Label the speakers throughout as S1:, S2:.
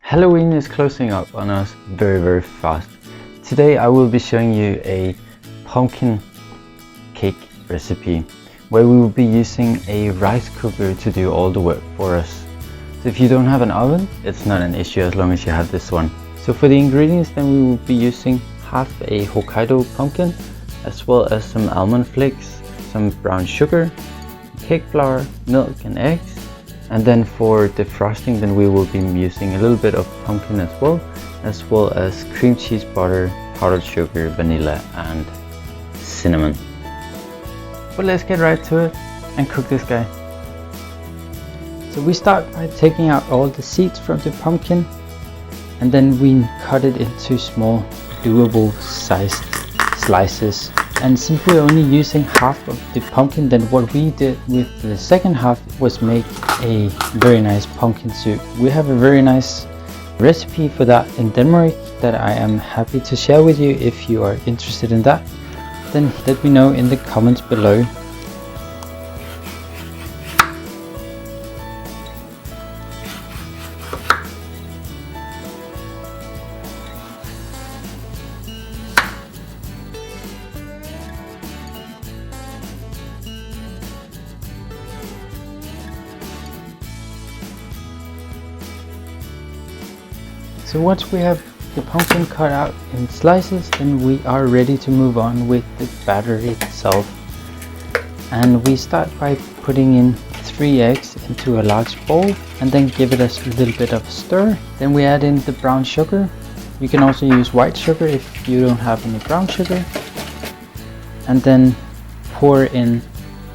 S1: Halloween is closing up on us very fast. Today I will be showing you a pumpkin cake recipe where we will be using a rice cooker to do all the work for us. So if you don't have an oven, it's not an issue as long as you have this one. So for the ingredients, then we will be using half a Hokkaido pumpkin, as well as some almond flakes, some brown sugar, cake flour, milk and eggs. And then for the frosting, then we will be using a little bit of pumpkin as well as cream cheese, butter, powdered sugar, vanilla and cinnamon. But let's get right to it and cook this guy. So we start by taking out all the seeds from the pumpkin, and then we cut it into small doable sized slices. And since we're only using half of the pumpkin, then what we did with the second half was make a very nice pumpkin soup. We have a very nice recipe for that in Denmark that I am happy to share with you. If you are interested in that, then let me know in the comments below. So once we have the pumpkin cut out in slices, then we are ready to move on with the batter itself. And we start by putting in 3 eggs into a large bowl and then give it a little bit of a stir. Then we add in the brown sugar. You can also use white sugar if you don't have any brown sugar. And then pour in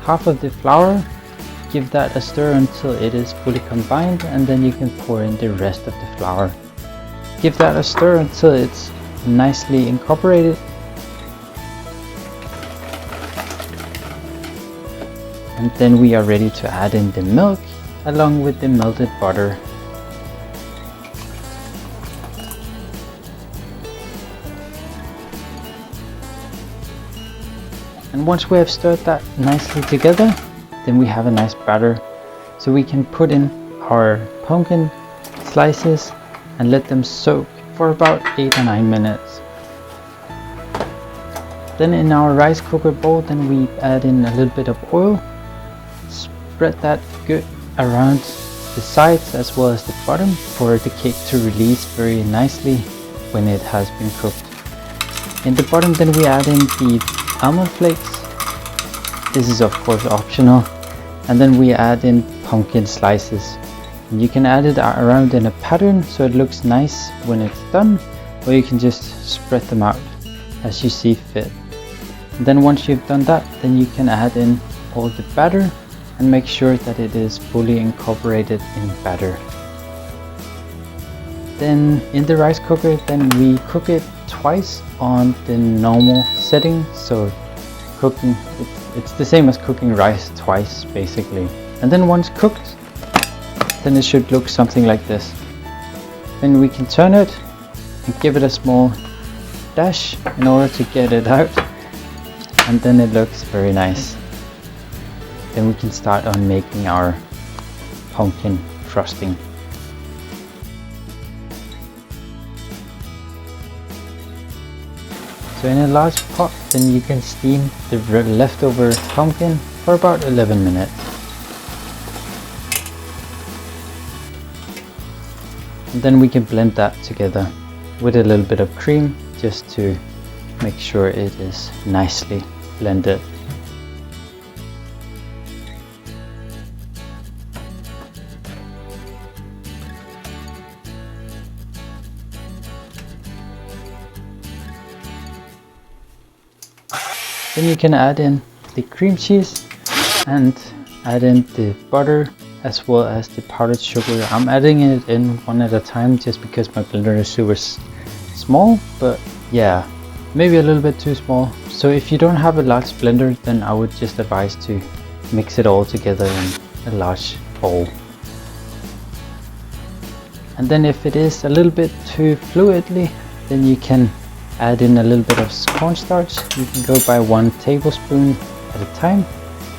S1: half of the flour. Give that a stir until it is fully combined, and then you can pour in the rest of the flour. Give that a stir until it's nicely incorporated. And then we are ready to add in the milk along with the melted butter. And once we have stirred that nicely together, then we have a nice batter. So we can put in our pumpkin slices and let them soak for about 8 or 9 minutes. Then in our rice cooker bowl, then we add in a little bit of oil. Spread that good around the sides as well as the bottom for the cake to release very nicely when it has been cooked. In the bottom, then we add in the almond flakes. This is of course optional. And then we add in pumpkin slices. You can add it around in a pattern so it looks nice when it's done, or you can just spread them out as you see fit. And then once you've done that, then you can add in all the batter and make sure that it is fully incorporated in batter. Then in the rice cooker, then we cook it twice on the normal setting. So cooking, it's the same as cooking rice twice basically. And then once cooked, then it should look something like this. Then we can turn it and give it a small dash in order to get it out, and then it looks very nice. Then we can start on making our pumpkin frosting. So in a large pot, then you can steam the leftover pumpkin for about 11 minutes. And then we can blend that together with a little bit of cream just to make sure it is nicely blended. Then you can add in the cream cheese and add in the butter as well as the powdered sugar. I'm adding it in one at a time just because my blender is super small, but yeah, maybe a little bit too small. So if you don't have a large blender, then I would just advise to mix it all together in a large bowl. And then if it is a little bit too fluidly, then you can add in a little bit of cornstarch. You can go by 1 tablespoon at a time.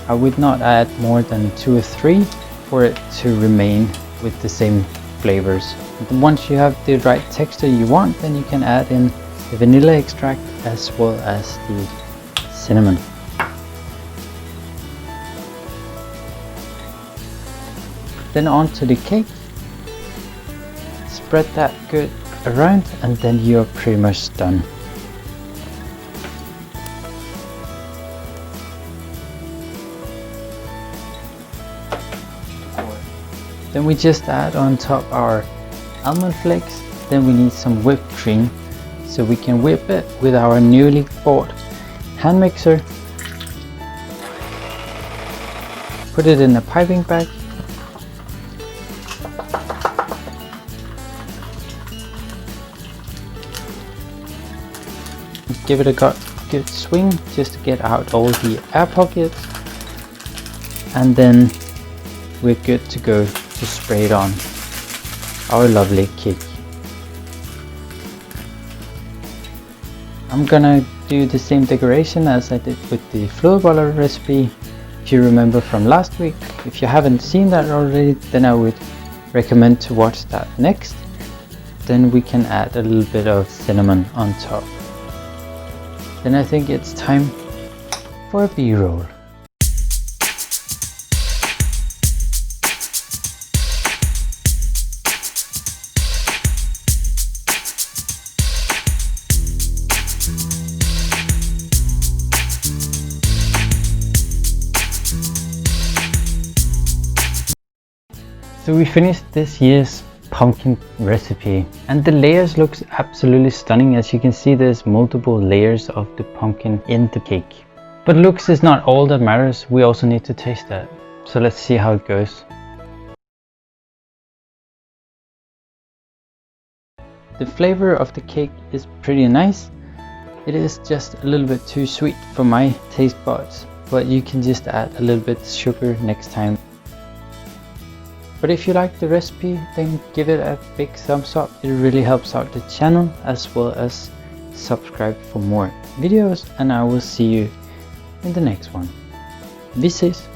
S1: I would not add more than 2 or 3 for it to remain with the same flavors
S2: And once you have the right texture you want, then you can add in the vanilla extract as well as the cinnamon. Then onto the cake. Spread that good around and then you're pretty much done. Then we just add on top our almond flakes. Then we need some whipped cream, so we can whip it with our newly bought hand mixer. Put it in a piping bag. Give it a good swing just to get out all the air pockets, and then we're good to go to spray it on our lovely cake. I'm gonna do the same decoration as I did with the florballer recipe, if you remember from last week. If you haven't seen that already, then I would recommend to watch that next. Then we can add a little bit of cinnamon on top. Then I think it's time for a B-roll. So we finished this year's pumpkin recipe, and the layers looks absolutely stunning. As you can see, there's multiple layers of the pumpkin in the cake. But looks is not all that matters, we also need to taste that. So let's see how it goes. The flavor of the cake is pretty nice. It is just a little bit too sweet for my taste buds, but you can just add a little bit sugar next time. But if you like the recipe, then give it a big thumbs up. It really helps out the channel, as well as subscribe for more videos, and I will see you in the next one. Vi ses!